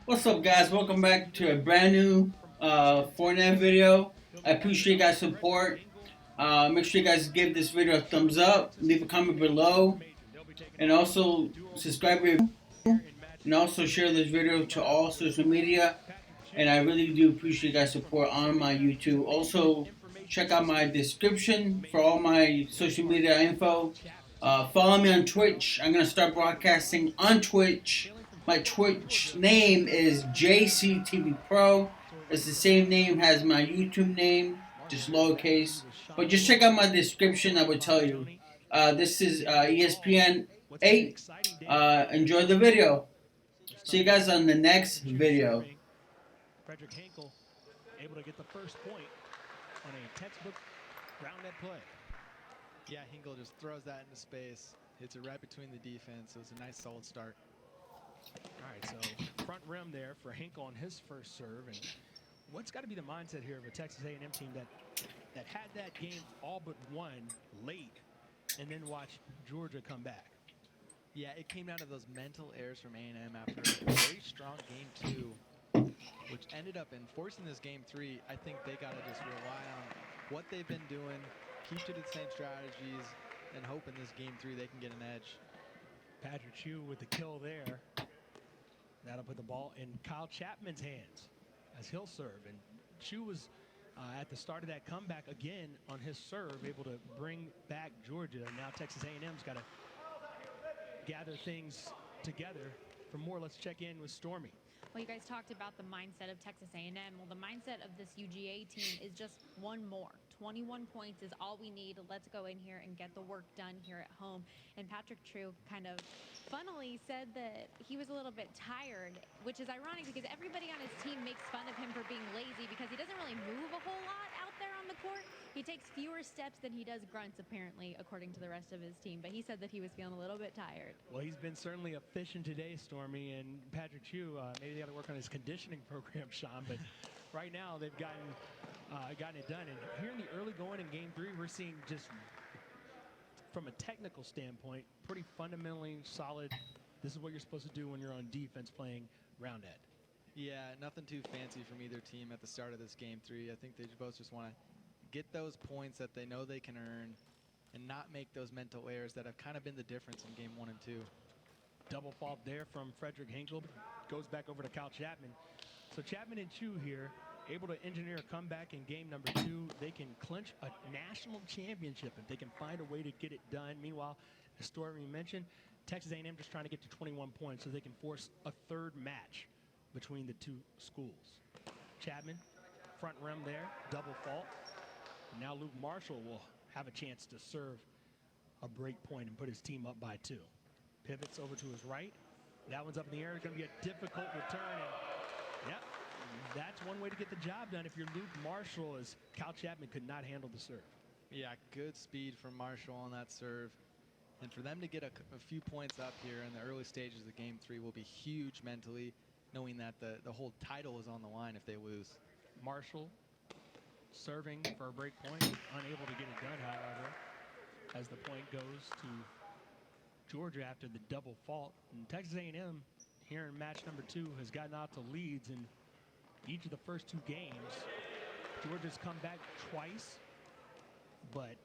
What's up, guys? Welcome back to a brand new Fortnite video. I appreciate you guys' support. Make sure you guys give this video a thumbs up, leave a comment below, and also subscribe and also share this video to all social media. And I really do appreciate you guys' support on my YouTube. Also, check out my description for all my social media info. Follow me on Twitch. I'm gonna start broadcasting on Twitch. My Twitch name is JCTVPRO. It's the same name as my YouTube name, just lowercase. But just check out my description. I will tell you. This is ESPN 8. Enjoy the video. See you guys on the next video. Frederick Hinkle able to get the first point on a textbook Roundnet play. Yeah, Hinkle just throws that into space, hits it right between the defense, so it's a nice solid start. All right, so front rim there for Hinkle on his first serve. And what's got to be the mindset here of a Texas A&M team that had that game all but won late and then watch Georgia come back? Yeah, it came down to those mental errors from A&M after a very strong game 2, which ended up enforcing this game 3. I think they got to just rely on what they've been doing, keep to the same strategies, and hope in this game 3 they can get an edge. Patrick Chu with the kill there. That'll put the ball in Kyle Chapman's hands as he'll serve. And Chu was at the start of that comeback again on his serve, able to bring back Georgia. Now Texas A&M's got to gather things together. For more, let's check in with Stormy. Well, you guys talked about the mindset of Texas A&M. Well, the mindset of this UGA team is just one more. 21 points is all we need. Let's go in here and get the work done here at home. And Patrick True kind of funnily said that he was a little bit tired, which is ironic because everybody on his team makes fun of him for being lazy because he doesn't really move a whole lot out there on the court. He takes fewer steps than he does grunts, apparently, according to the rest of his team. But he said that he was feeling a little bit tired. Well, he's been certainly efficient today, Stormy. And Patrick Chu, maybe they got to work on his conditioning program, Sean. But right now, they've gotten it done. And here in the early going in Game 3, we're seeing just, from a technical standpoint, pretty fundamentally solid. This is what you're supposed to do when you're on defense playing Roundnet. Yeah, nothing too fancy from either team at the start of this Game 3. I think they both just want to get those points that they know they can earn and not make those mental errors that have kind of been the difference in Game 1 and 2. Double fault there from Frederick Hinkle. Goes back over to Kyle Chapman. So Chapman and Chu here, able to engineer a comeback in game number 2. They can clinch a national championship if they can find a way to get it done. Meanwhile, the story we mentioned, Texas A&M just trying to get to 21 points so they can force a third match between the two schools. Chapman, front rim there, double fault. And now Luke Marshall will have a chance to serve a break point and put his team up by 2. Pivots over to his right. That one's up in the air. It's going to be a difficult return. And, yep, that's one way to get the job done if you're Luke Marshall, as Kyle Chapman could not handle the serve. Yeah, good speed from Marshall on that serve. And for them to get a few points up here in the early stages of Game 3 will be huge mentally, knowing that the whole title is on the line if they lose. Marshall serving for a break point, unable to get it done, however, as the point goes to Georgia after the double fault. And Texas A&M here in match number 2 has gotten out to leads in each of the first 2 games. Georgia's come back twice, but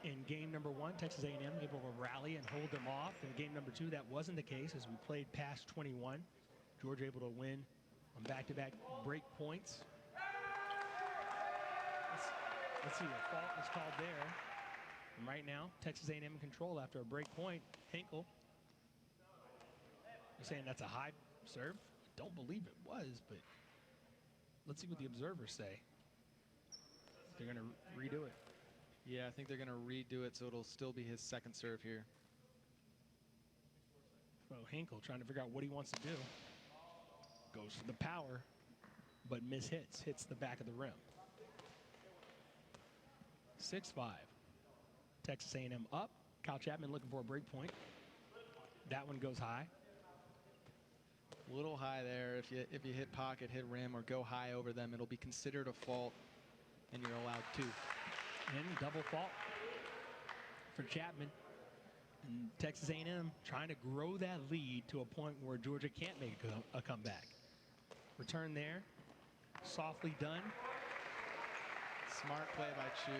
in game number 1, Texas A&M able to rally and hold them off. In game number 2, that wasn't the case as we played past 21. Georgia able to win on back-to-back break points. Let's see, a fault was called there. And right now, Texas A&M in control after a break point. Hinkle. You're saying that's a high serve? I don't believe it was, but let's see what the observers say. They're going to redo it. Yeah, I think they're going to redo it, so it'll still be his second serve here. Well, Hinkle trying to figure out what he wants to do. Goes for the power, but mishits. Hits the back of the rim. 6-5. Texas A&M up. Kyle Chapman looking for a break point. That one goes high. A little high there. If you hit pocket, hit rim, or go high over them, it'll be considered a fault, and you're allowed 2. And double fault for Chapman. And Texas A&M trying to grow that lead to a point where Georgia can't make a comeback. Return there. Softly done. Smart play by Chu.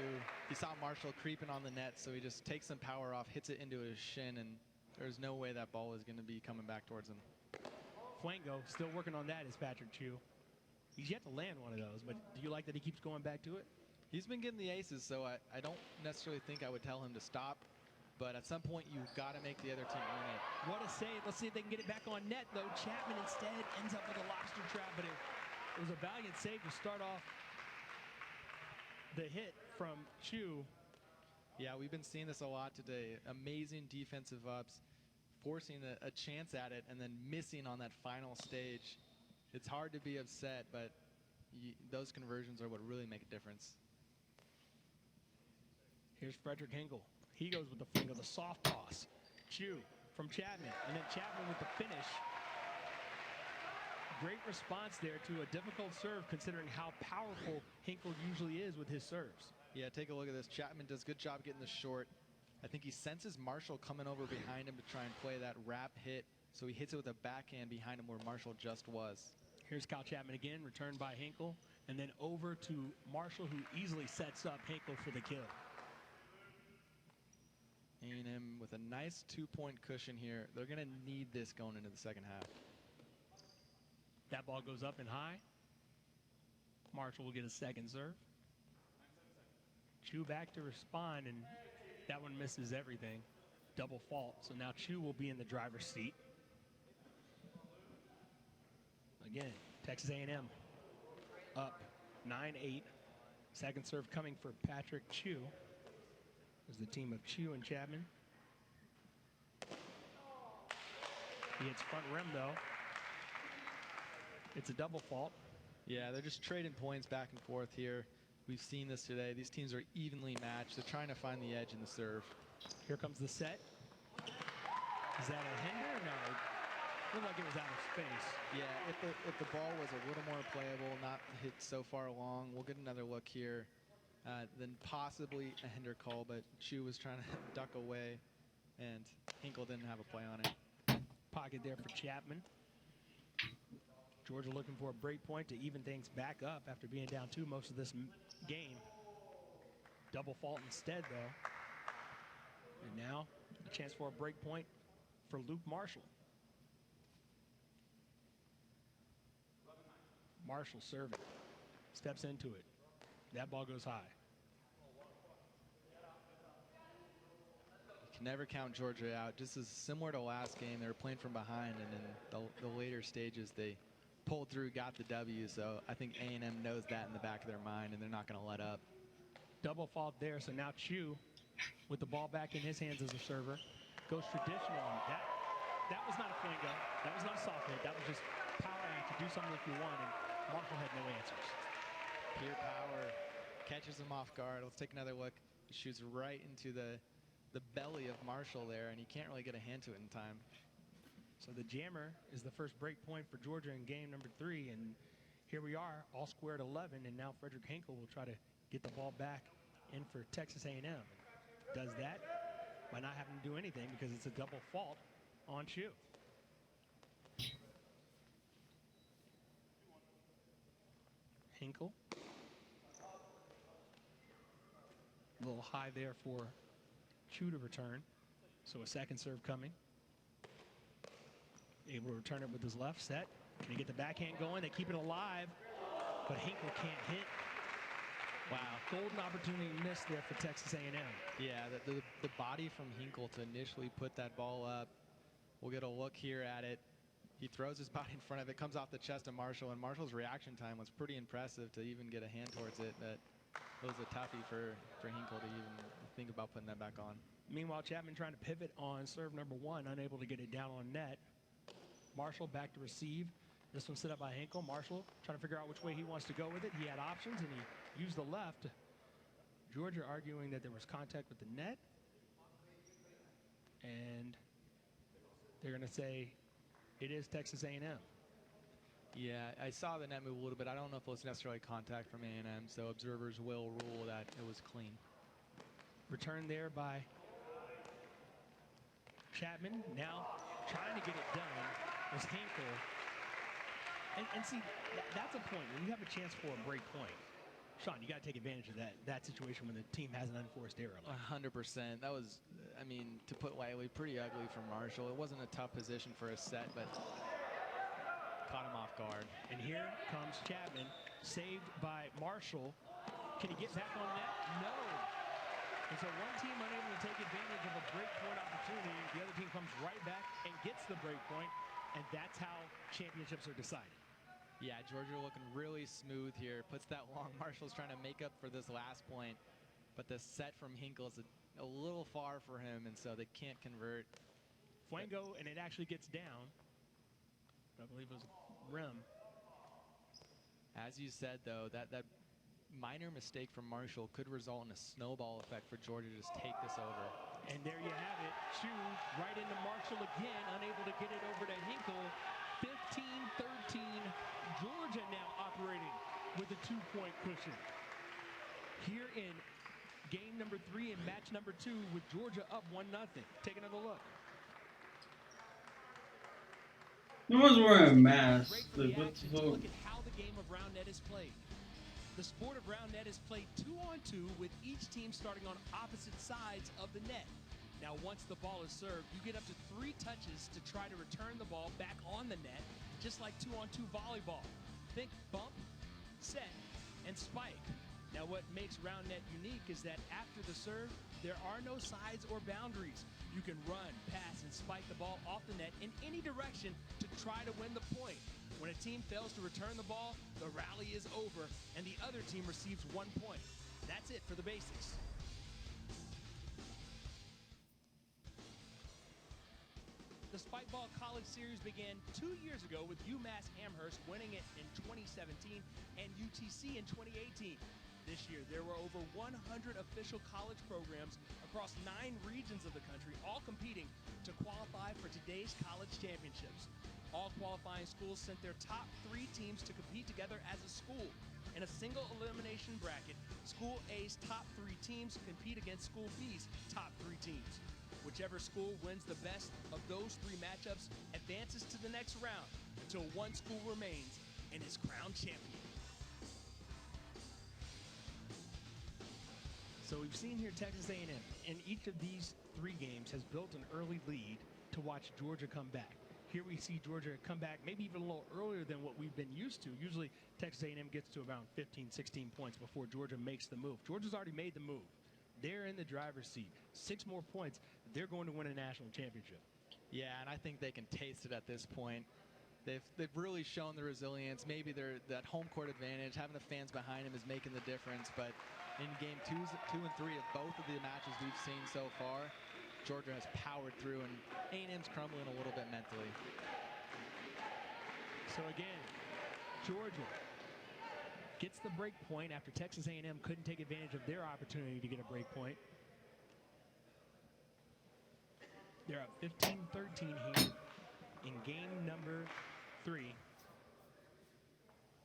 He saw Marshall creeping on the net, so he just takes some power off, hits it into his shin, and there's no way that ball is going to be coming back towards him. Fuengo still working on that is Patrick Chu. He's yet to land one of those, but do you like that he keeps going back to it? He's been getting the aces, so I don't necessarily think I would tell him to stop. But at some point, you've got to make the other team earn it. What a save. Let's see if they can get it back on net, though. Chapman instead ends up with a lobster trap, but it was a valiant save to start off the hit from Chu. Yeah, we've been seeing this a lot today. Amazing defensive ups, forcing a chance at it, and then missing on that final stage. It's hard to be upset, but those conversions are what really make a difference. Here's Frederick Hinkle. He goes with the finger, the soft toss. Chu from Chapman, and then Chapman with the finish. Great response there to a difficult serve, considering how powerful Hinkle usually is with his serves. Yeah, take a look at this. Chapman does a good job getting the short. I think he senses Marshall coming over behind him to try and play that wrap hit, so he hits it with a backhand behind him where Marshall just was. Here's Kyle Chapman again, returned by Hinkle, and then over to Marshall, who easily sets up Hinkle for the kill. A&M with a nice 2-point cushion here. They're going to need this going into the second half. That ball goes up and high. Marshall will get a second serve. Chu back to respond, and that one misses everything. Double fault. So now Chu will be in the driver's seat. Again, Texas A&M up 9-8. Second serve coming for Patrick Chu. Is the team of Chu and Chapman. He hits front rim, though. It's a double fault. Yeah, they're just trading points back and forth here. We've seen this today. These teams are evenly matched. They're trying to find the edge in the serve. Here comes the set. Is that a hinder? No. Looked like it was out of space. Yeah, if the ball was a little more playable, not hit so far along, we'll get another look here. Then possibly a hinder call, but Chu was trying to duck away, and Hinkle didn't have a play on it. Pocket there for Chapman. Georgia looking for a break point to even things back up after being down 2 most of this game. Double fault instead, though. And now a chance for a break point for Luke Marshall. Marshall serving. Steps into it. That ball goes high. You can never count Georgia out. Just as similar to last game, they were playing from behind, and in the later stages, they pulled through, got the W. So I think A&M knows that in the back of their mind, and they're not going to let up. Double fault there. So now Chu, with the ball back in his hands as a server, goes traditional. That was not a Fuengo. That was not a soft hit. That was just power to do something if you want, and Marshall had no answers. Pure power catches him off guard. Let's take another look. He shoots right into the belly of Marshall there, and he can't really get a hand to it in time. So the jammer is the first break point for Georgia in game number 3, and here we are, all squared 11, and now Frederick Hinkle will try to get the ball back in for Texas A&M. Does that by not having to do anything because it's a double fault on Chu. Hinkle. A little high there for Chu to return. So a second serve coming. Able to return it with his left set. Can he get the backhand going? They keep it alive, but Hinkle can't hit. Wow, golden opportunity missed there for Texas A&M. Yeah, the body from Hinkle to initially put that ball up. We'll get a look here at it. He throws his body in front of it, comes off the chest of Marshall, and Marshall's reaction time was pretty impressive to even get a hand towards it. But it was a toughie for Hinkle to even think about putting that back on. Meanwhile, Chapman trying to pivot on serve number 1, unable to get it down on net. Marshall back to receive. This one set up by Hinkle. Marshall trying to figure out which way he wants to go with it. He had options, and he used the left. Georgia arguing that there was contact with the net. And they're going to say it is Texas A&M. Yeah, I saw the net move a little bit. I don't know if it was necessarily contact from A&M, so observers will rule that it was clean. Return there by Chapman now trying to get it done was Hinkle. And see, that's a point. When you have a chance for a break point, Sean, you got to take advantage of that situation when the team has an unforced error. 100%. That was, I mean, to put lightly, pretty ugly for Marshall. It wasn't a tough position for a set, but caught him off guard. And here comes Chapman, saved by Marshall. Can he get back on net? No. And so one team unable to take advantage of a break point opportunity. The other team comes right back and gets the break point, and that's how championships are decided. Yeah, Georgia looking really smooth here. Puts that long. Marshall's trying to make up for this last point, but the set from Hinkle is a little far for him, and so they can't convert. Fuengo, and it actually gets down. I believe it was rim. As you said, though, that minor mistake from Marshall could result in a snowball effect for Georgia to just take this over. And there you have it. Chu right into Marshall again, unable to get it over to Hinkle. 15-13. Georgia now operating with a 2-point cushion. Here in game number 3 and match number 2 with Georgia up 1-0. Take another look. No one's wearing masks. Like, what the fuck? Look at how the game of Roundnet is played. The sport of Roundnet is played 2-on-2 with each team starting on opposite sides of the net. Now, once the ball is served, you get up to 3 touches to try to return the ball back on the net, just like 2-on-2 volleyball. Think bump, set, and spike. Now, what makes Roundnet unique is that after the serve, there are no sides or boundaries. You can run, pass, and spike the ball off the net in any direction to try to win the point. When a team fails to return the ball, the rally is over, and the other team receives 1 point. That's it for the basics. The Spike Ball College Series began 2 years ago with UMass Amherst winning it in 2017 and UTC in 2018. This year, there were over 100 official college programs across 9 regions of the country, all competing to qualify for today's college championships. All qualifying schools sent their top 3 teams to compete together as a school. In a single elimination bracket, School A's top 3 teams compete against School B's top 3 teams. Whichever school wins the best of those 3 matchups advances to the next round until one school remains and is crowned champion. So we've seen here Texas A&M in each of these 3 games has built an early lead to watch Georgia come back. Here we see Georgia come back maybe even a little earlier than what we've been used to. Usually Texas A&M gets to around 15, 16 points before Georgia makes the move. Georgia's already made the move. They're in the driver's seat. 6 more points, they're going to win a national championship. Yeah, and I think they can taste it at this point. They've really shown the resilience. Maybe that home court advantage, having the fans behind them is making the difference. But in game 2 and 3 of both of the matches we've seen so far, Georgia has powered through, and A&M's crumbling a little bit mentally. So again, Georgia gets the break point after Texas A&M couldn't take advantage of their opportunity to get a break point. They're up 15-13 here in game number 3.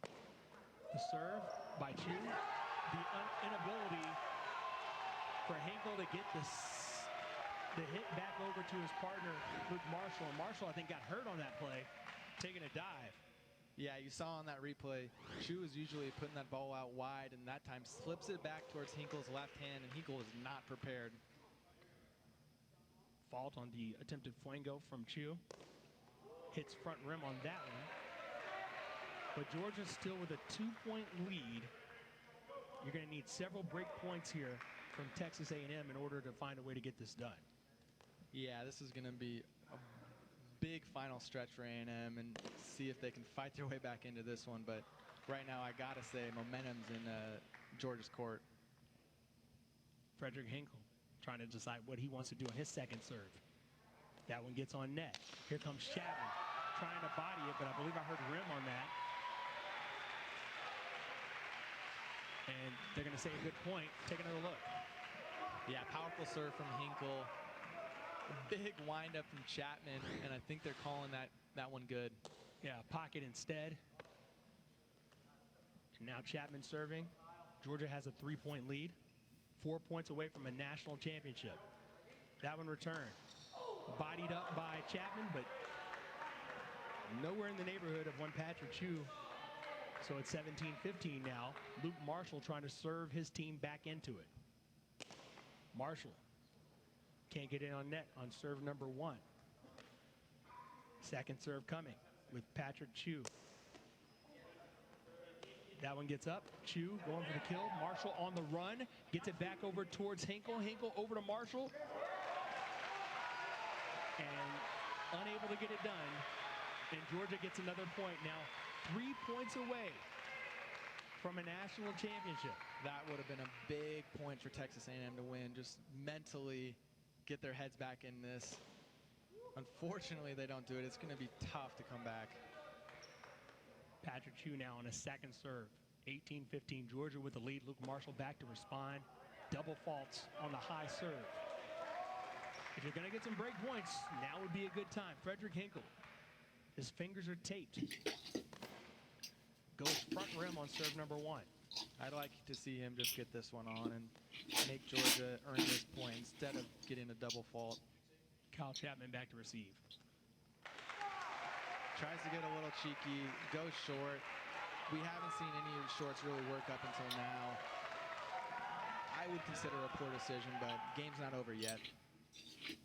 The serve by Chu. The inability for Hinkle to get the hit back over to his partner, Luke Marshall. And Marshall, I think, got hurt on that play, taking a dive. Yeah, you saw on that replay, Chu is usually putting that ball out wide, and that time slips it back towards Hinkle's left hand, and Hinkle is not prepared. Fault on the attempted Fuengo from Chu. Hits front rim on that one. But Georgia's still with a 2-point lead. You're going to need several break points here from Texas A&M in order to find a way to get this done. Yeah, this is going to be a big final stretch for A&M and see if they can fight their way back into this one. But right now, I got to say, momentum's in Georgia's court. Frederick Hinkle trying to decide what he wants to do on his second serve. That one gets on net. Here comes Chapman trying to body it, but I believe I heard rim on that. And they're going to say a good point. Take another look. Yeah, powerful serve from Hinkle. A big windup from Chapman, and I think they're calling that one good. Yeah, pocket instead. And now Chapman serving. Georgia has a 3-point lead. 4 points away from a national championship. That one returned. Bodied up by Chapman, but nowhere in the neighborhood of one Patrick Chu. So it's 17-15 now. Luke Marshall trying to serve his team back into it. Marshall can't get in on net on serve number 1. Second serve coming with Patrick Chu. That one gets up. Chu going for the kill. Marshall on the run. Gets it back over towards Hinkle. Hinkle over to Marshall. And unable to get it done. And Georgia gets another point. Now 3 points away from a national championship. That would have been a big point for Texas A&M to win. Just mentally get their heads back in this. Unfortunately, they don't do it. It's going to be tough to come back. Patrick Chu now on a second serve. 18-15 Georgia with the lead. Luke Marshall back to respond. Double faults on the high serve. If you're going to get some break points, now would be a good time. Frederick Hinkle. His fingers are taped. Goes front rim on serve number 1. I'd like to see him just get this one on and make Georgia earn this point instead of getting a double fault. Kyle Chapman back to receive. Tries to get a little cheeky, goes short. We haven't seen any of the shorts really work up until now. I would consider a poor decision, but game's not over yet.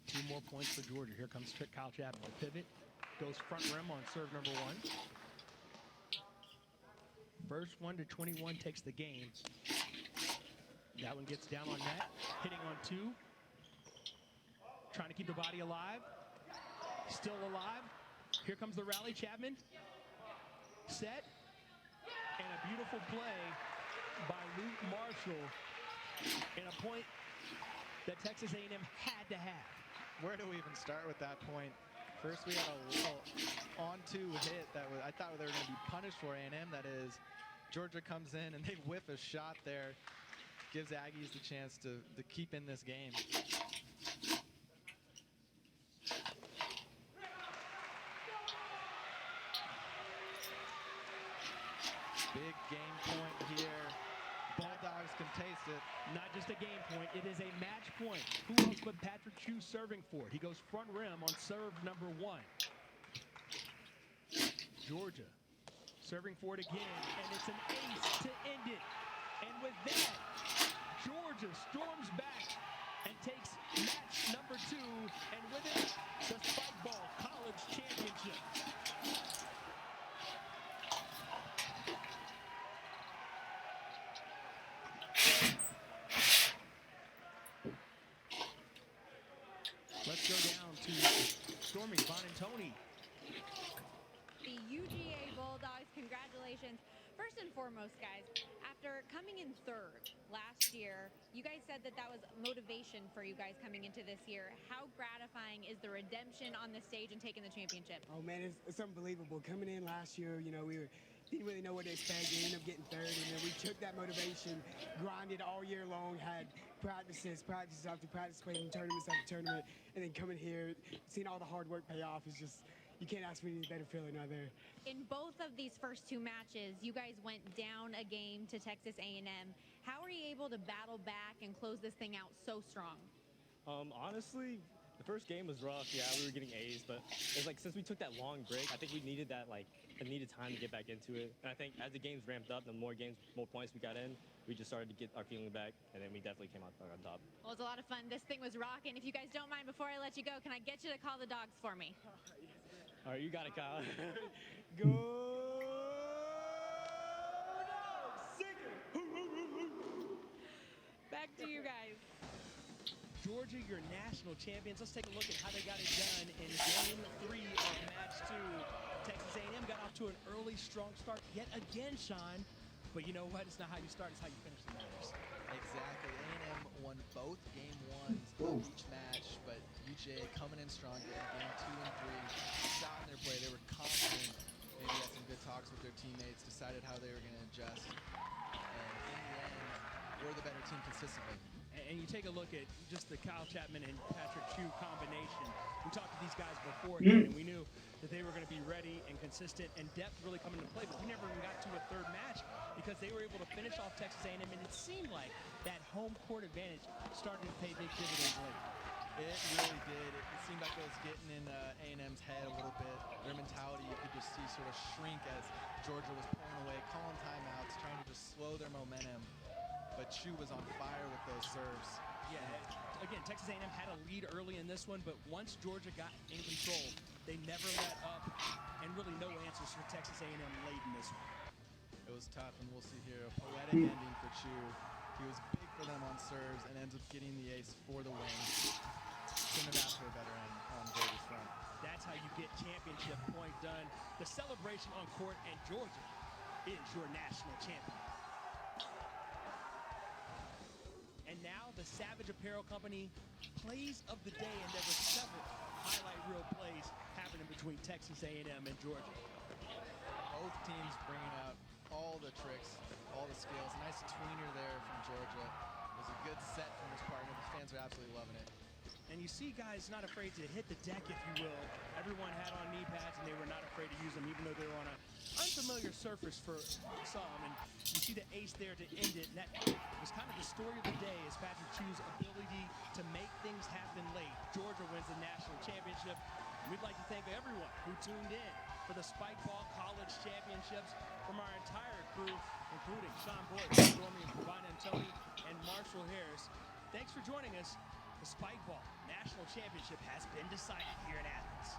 2 more points for Georgia. Here comes Kyle Chapman. The pivot goes front rim on serve number 1. First one to 21 takes the game. That one gets down on net. Hitting on 2. Trying to keep the body alive. Still alive. Here comes the rally. Chapman. Set. And a beautiful play by Luke Marshall. And a point that Texas A&M had to have. Where do we even start with that point? First, we had a little on-2 hit that I thought they were going to be punished for. A&M, that is. Georgia comes in and they whiff a shot there. Gives Aggies the chance to keep in this game. Big game point here. Bulldogs can taste it. Not just a game point, it is a match point. Who else but Patrick Chu serving for it? He goes front rim on serve number 1. Georgia serving for it again, and it's an ace to end it. And with that, Georgia storms back and takes match number 2, and with it, the Spike Ball College Championship. Let's go down to Stormy Bonantoni. The UGA Bulldogs, congratulations. First and foremost, guys, after coming in 3rd last year, you guys said that was motivation for you guys coming into this year. How gratifying is the redemption on the stage and taking the championship? Oh, man, it's unbelievable. Coming in last year, you know, didn't really know what to expect. We ended up getting 3rd, and then we took that motivation, grinded all year long, had practices after practice, playing tournaments after tournament, and then coming here, seeing all the hard work pay off is just, you can't ask for any better feeling out there. In both of these first 2 matches, you guys went down a game to Texas A&M. How were you able to battle back and close this thing out so strong? Honestly, the first game was rough. Yeah, we were getting A's, but it's like since we took that long break, I think we needed that needed time to get back into it. And I think as the games ramped up, the more points we got in, we just started to get our feeling back, and then we definitely came out on top. Well, it was a lot of fun. This thing was rocking. If you guys don't mind, before I let you go, can I get you to call the dogs for me? All right, you got it, Kyle. Go dogs! Sing it! Back to you guys. Georgia, your national champions. Let's take a look at how they got it done in game 3 of match 2. Texas A&M got off to an early, strong start yet again, Sean. But you know what? It's not how you start, it's how you finish the matches. Exactly. A&M won both game 1s of each match, but UGA coming in stronger in game 2 and 3. Saw in their play, they were confident. Maybe had some good talks with their teammates, decided how they were going to adjust. And in the end, we're the better team consistently. And you take a look at just the Kyle Chapman and Patrick Chu combination. We talked to these guys beforehand, and we knew that they were going to be ready and consistent, and depth really coming into play. But we never even got to a 3rd match because they were able to finish off Texas A&M, and it seemed like that home court advantage started to pay big dividends late. It really did. It seemed like it was getting in A&M's head a little bit. Their mentality, you could just see sort of shrink as Georgia was pulling away, calling timeouts, trying to just slow their momentum. But Chu was on fire with those serves. Yeah, again, Texas A&M had a lead early in this one, but once Georgia got in control, they never let up, and really no answers for Texas A&M late in this one. It was tough, and we'll see here a poetic ending for Chu. He was big for them on serves and ends up getting the ace for the win. Couldn't have asked for a better end on Georgia's front. That's how you get championship point done. The celebration on court, and Georgia is your national champion. And now the Savage Apparel Company plays of the day, and there were several highlight reel plays happening between Texas A&M and Georgia. Both teams bringing out all the tricks, all the skills. A nice tweener there from Georgia. It was a good set from his partner. The fans are absolutely loving it. And you see guys not afraid to hit the deck, if you will. Everyone had on knee pads, and they were not afraid to use them, even though they were on an unfamiliar surface for some. And you see the ace there to end it. And that was kind of the story of the day, is Patrick Chu's ability to make things happen late. Georgia wins the national championship. And we'd like to thank everyone who tuned in for the Spike Ball College Championships from our entire crew, including Sean Boyd, Stormy, Pravana and Tony, and Marshall Harris. Thanks for joining us. The Spike Ball National Championship has been decided here in Athens.